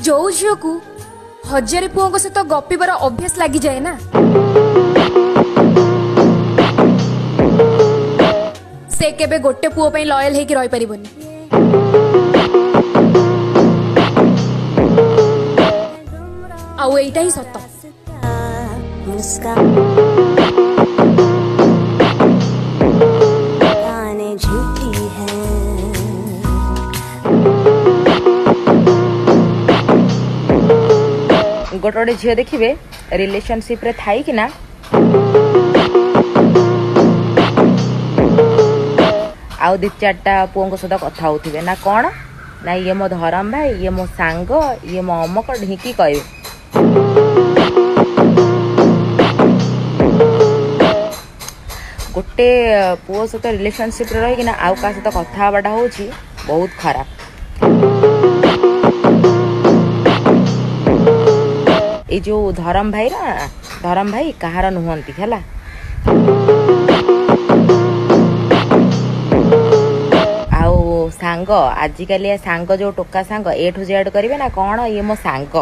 जो झील को हजार पुओं सहित गपिबार अभ्यास लगी जाए ना से केबे गोटे पुओ पे लॉयल होकर रही परिबनी। आउ एटा ही सत्य। गोटे गोटे झील देखिए रिलेशनशिप रे थाई कि ना आउ दी चार्टा पुओं सहित कथा होते ना कौन ना ये मो धरम भाई ये मो सांग ये मो अमक ढिंकी कहे गोटे पुओ सहित रिलेशनशिप रही ना आउ का सहित कथा हवाटा हूँ बहुत खराब। ये जो धरम भाई ना धरम भाई कहार नुहंती है आउ सांग आजिकल सांग जो टोका सांग ए ठू जेड करेंगे ना कौन ये मो सांग।